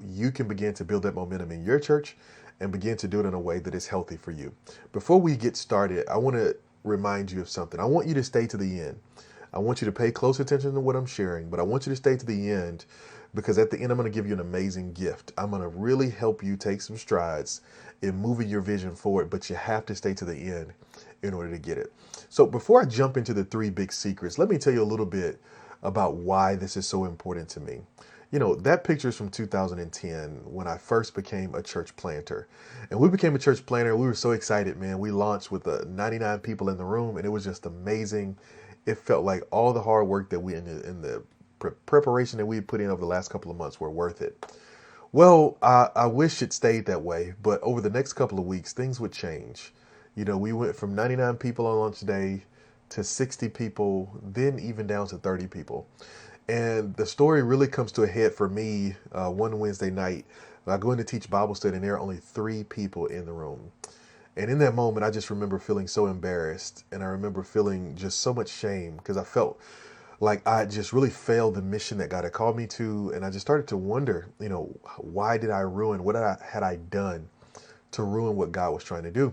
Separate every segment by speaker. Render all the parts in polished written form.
Speaker 1: how you can begin to build that momentum in your church and begin to do it in a way that is healthy for you. Before we get started, I want to remind you of something. I want you to stay to the end. I want you to pay close attention to what I'm sharing, but I want you to stay to the end because at the end, I'm going to give you an amazing gift. I'm going to really help you take some strides in moving your vision forward, but you have to stay to the end in order to get it. So before I jump into the three big secrets, let me tell you a little bit about why this is so important to me. You know, that picture is from 2010 when I first became a church planter. And we became a church planter. We were so excited, man. We launched with 99 people in the room, and it was just amazing. It felt like all the hard work that we in the preparation that we put in over the last couple of months were worth it. Well, I wish it stayed that way, but over the next couple of weeks, things would change. You know, we went from 99 people on launch day to 60 people, then even down to 30 people. And the story really comes to a head for me one Wednesday night. I go in to teach Bible study, and there are only 3 people in the room. And in that moment, I just remember feeling so embarrassed. And I remember feeling just so much shame because I felt like I just really failed the mission that God had called me to. And I just started to wonder, you know, why did I ruin? What had I done to ruin what God was trying to do?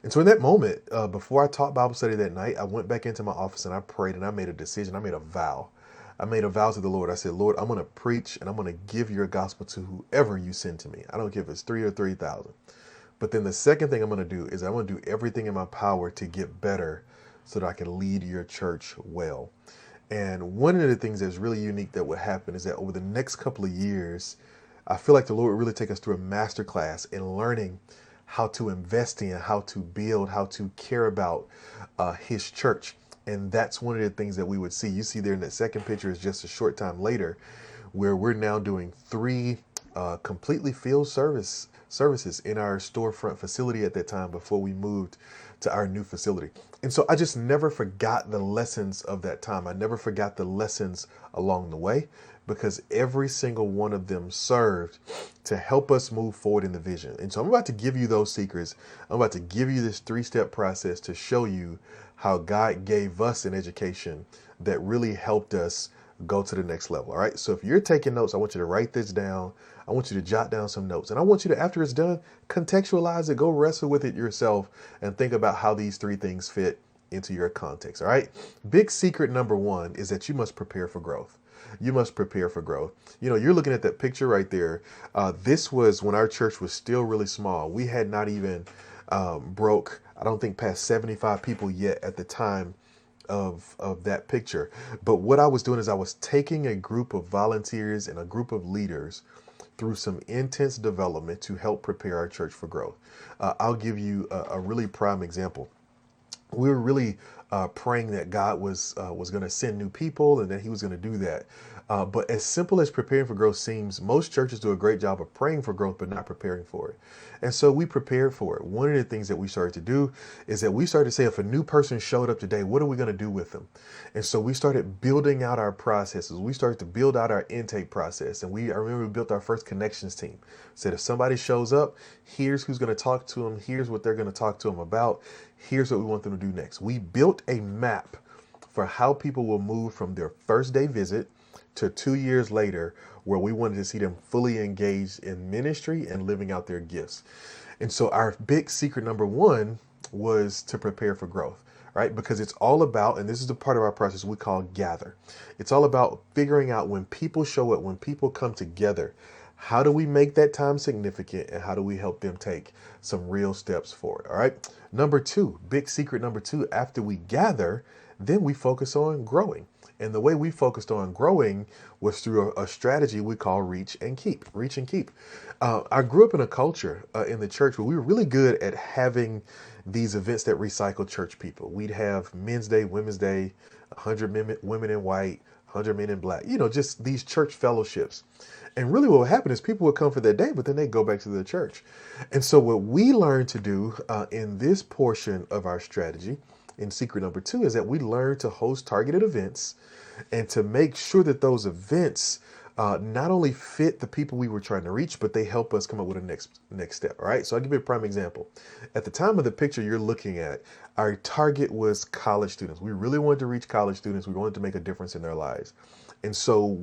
Speaker 1: And so in that moment, before I taught Bible study that night, I went back into my office and I prayed and I made a decision. I made a vow. I made a vow to the Lord. I said, Lord, I'm going to preach and I'm going to give your gospel to whoever you send to me. I don't care if it's 3 or 3,000. But then the second thing I'm going to do is I'm going to do everything in my power to get better so that I can lead your church well. And one of the things that's really unique that would happen is that over the next couple of years, I feel like the Lord would really take us through a master class in learning how to invest in, how to build, how to care about his church. And that's one of the things that we would see. You see there in that second picture is just a short time later where we're now doing 3 completely filled services in our storefront facility at that time before we moved to our new facility. And so I just never forgot the lessons of that time. I never forgot the lessons along the way because every single one of them served to help us move forward in the vision. And so I'm about to give you those secrets. I'm about to give you this 3-step process to show you how God gave us an education that really helped us go to the next level. All right. So if you're taking notes, I want you to write this down. I want you to jot down some notes, and I want you to, after it's done, contextualize it, go wrestle with it yourself and think about how these 3 things fit into your context. All right. Big secret number 1 is that you must prepare for growth. You must prepare for growth. You know, you're looking at that picture right there. This was when our church was still really small. We had not even broke, I don't think, past 75 people yet at the time of that picture. But what I was doing is I was taking a group of volunteers and a group of leaders through some intense development to help prepare our church for growth. I'll give you a really prime example. We were really praying that God was going to send new people and that he was going to do that. But as simple as preparing for growth seems, most churches do a great job of praying for growth, but not preparing for it. And so we prepared for it. One of the things that we started to do is that we started to say, if a new person showed up today, what are we going to do with them? And so we started building out our processes. We started to build out our intake process. And I remember we built our first connections team. Said, if somebody shows up, here's who's going to talk to them. Here's what they're going to talk to them about. Here's what we want them to do next. We built a map for how people will move from their first day visit to 2 years later, where we wanted to see them fully engaged in ministry and living out their gifts. And so our big secret number 1 was to prepare for growth, right? Because it's all about, and this is the part of our process we call gather. It's all about figuring out when people show up, when people come together, how do we make that time significant and how do we help them take some real steps forward? All right. Number 2, big secret number 2, after we gather, then we focus on growing. And the way we focused on growing was through a strategy we call reach and keep. Reach and keep. I grew up in a culture in the church where we were really good at having these events that recycle church people. We'd have Men's Day, Women's Day, 100 women in white, 100 men in black, you know, just these church fellowships. And really what would happen is people would come for that day, but then they'd go back to the church. And so what we learned to do in this portion of our strategy, in secret number 2, is that we learned to host targeted events and to make sure that those events not only fit the people we were trying to reach, but they help us come up with a next step. All right. So I'll give you a prime example. At the time of the picture you're looking at, our target was college students. We really wanted to reach college students. We wanted to make a difference in their lives. And so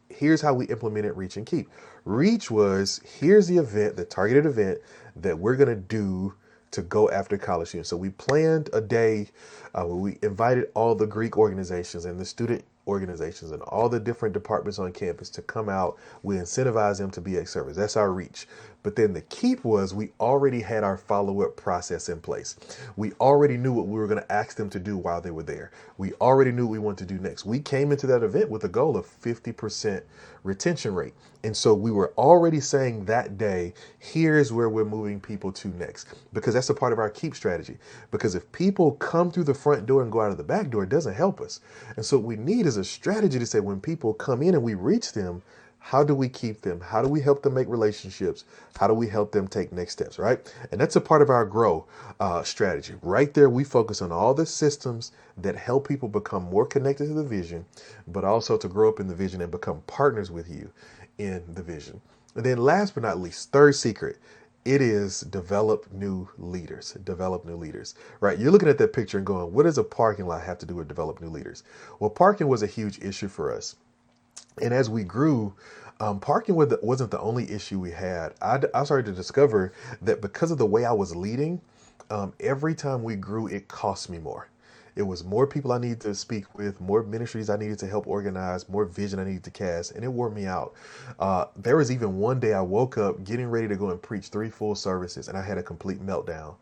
Speaker 1: here's how we implemented Reach and Keep. Reach was, here's the event, the targeted event that we're going to do to go after college students. So we planned a day where we invited all the Greek organizations and the student organizations and all the different departments on campus to come out. We incentivized them to be at service. That's our reach. But then the keep was, we already had our follow-up process in place. We already knew what we were going to ask them to do while they were there. We already knew what we wanted to do next. We came into that event with a goal of 50% retention rate. And so we were already saying that day, here's where we're moving people to next, because that's a part of our keep strategy. Because if people come through the front door and go out of the back door, it doesn't help us. And so what we need is a strategy to say, when people come in and we reach them, how do we keep them? How do we help them make relationships? How do we help them take next steps, right? And that's a part of our grow strategy. Right there, we focus on all the systems that help people become more connected to the vision, but also to grow up in the vision and become partners with you in the vision. And then last but not least, third secret, it is develop new leaders. Develop new leaders, right? You're looking at that picture and going, what does a parking lot have to do with develop new leaders? Well, parking was a huge issue for us. And as we grew, parking wasn't the only issue we had. I started to discover that because of the way I was leading, every time we grew, it cost me more. It was more people I needed to speak with, more ministries I needed to help organize, more vision I needed to cast, and it wore me out. There was even one day I woke up getting ready to go and preach 3 full services, and I had a complete meltdown.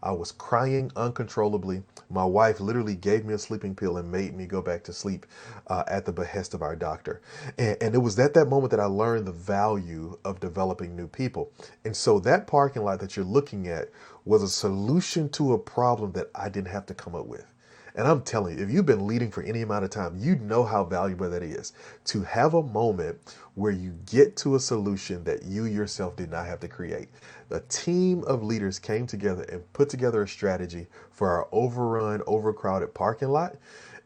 Speaker 1: I was crying uncontrollably. My wife literally gave me a sleeping pill and made me go back to sleep at the behest of our doctor. And it was at that moment that I learned the value of developing new people. And so that parking lot that you're looking at was a solution to a problem that I didn't have to come up with. And I'm telling you, if you've been leading for any amount of time, you know how valuable that is, to have a moment where you get to a solution that you yourself did not have to create. A team of leaders came together and put together a strategy for our overrun, overcrowded parking lot.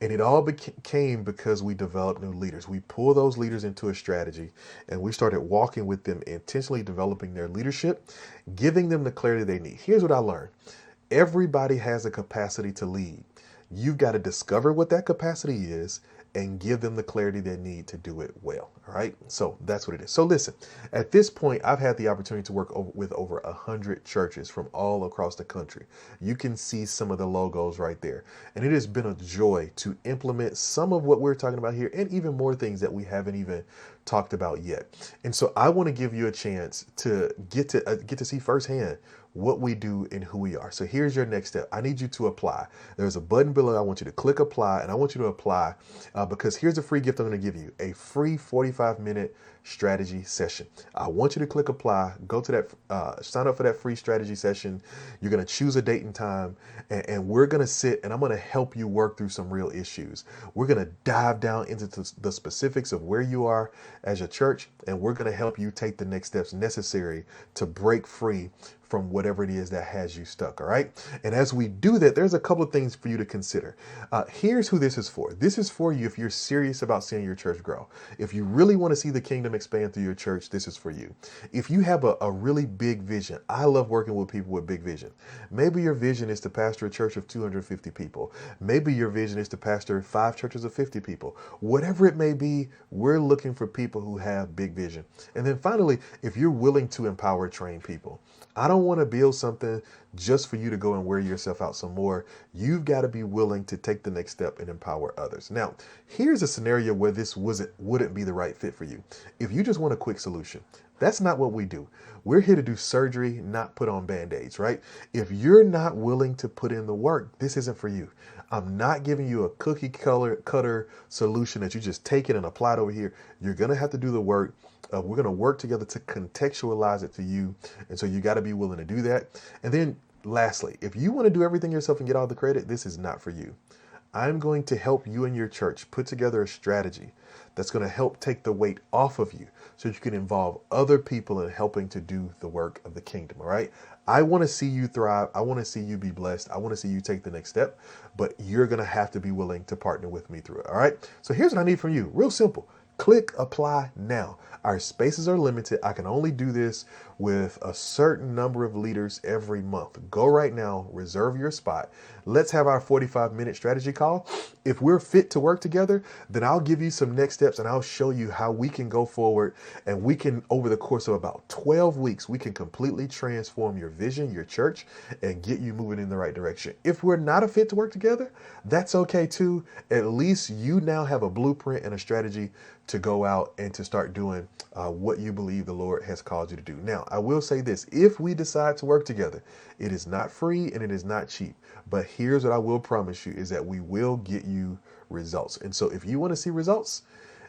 Speaker 1: And it all came because we developed new leaders. We pulled those leaders into a strategy and we started walking with them, intentionally developing their leadership, giving them the clarity they need. Here's what I learned. Everybody has a capacity to lead. You've got to discover what that capacity is and give them the clarity they need to do it well. All right. So that's what it is. So listen, at this point, I've had the opportunity to work with over 100 churches from all across the country. You can see some of the logos right there. And it has been a joy to implement some of what we're talking about here and even more things that we haven't even talked about yet. And so I want to give you a chance to get to see firsthand what we do and who we are. So here's your next step. I need you to apply. There's a button below. I want you to click apply, and I want you to apply because here's a free gift I'm going to give you, a free 45-minute strategy session. I want you to click apply, go to that, sign up for that free strategy session. You're going to choose a date and time, and we're going to sit and I'm going to help you work through some real issues. We're going to dive down into the specifics of where you are as a church, and we're going to help you take the next steps necessary to break free from whatever it is that has you stuck. All right. And as we do that, there's a couple of things for you to consider. Here's who this is for. This is for you if you're serious about seeing your church grow. If you really want to see the kingdom expand through your church, this is for you. If you have a really big vision, I love working with people with big vision. Maybe your vision is to pastor a church of 250 people. Maybe your vision is to pastor 5 churches of 50 people. Whatever it may be, we're looking for people who have big vision. And then finally, if you're willing to empower, train people. I don't want to build something just for you to go and wear yourself out some more. You've got to be willing to take the next step and empower others. Now, here's a scenario where this wouldn't be the right fit for you. If you just want a quick solution, that's not what we do. We're here to do surgery, not put on band-aids, right? If you're not willing to put in the work, this isn't for you. I'm not giving you a cookie cutter solution that you just take it and apply it over here. You're going to have to do the work. We're going to work together to contextualize it to you. And so you got to be willing to do that. And then lastly, if you want to do everything yourself and get all the credit, this is not for you. I'm going to help you and your church put together a strategy that's going to help take the weight off of you so you can involve other people in helping to do the work of the kingdom. All right. I want to see you thrive. I want to see you be blessed. I want to see you take the next step, but you're going to have to be willing to partner with me through it. All right. So here's what I need from you. Real simple. Click apply now. Our spaces are limited. I can only do this with a certain number of leaders every month. Go right now, reserve your spot. Let's have our 45-minute strategy call. If we're fit to work together, then I'll give you some next steps and I'll show you how we can go forward, and we can, over the course of about 12 weeks, we can completely transform your vision, your church, and get you moving in the right direction. If we're not a fit to work together, that's okay too. At least you now have a blueprint and a strategy to go out and to start doing what you believe the Lord has called you to do. Now, I will say this: if we decide to work together, it is not free and it is not cheap. But here's what I will promise you is that we will get you results. And so if you want to see results,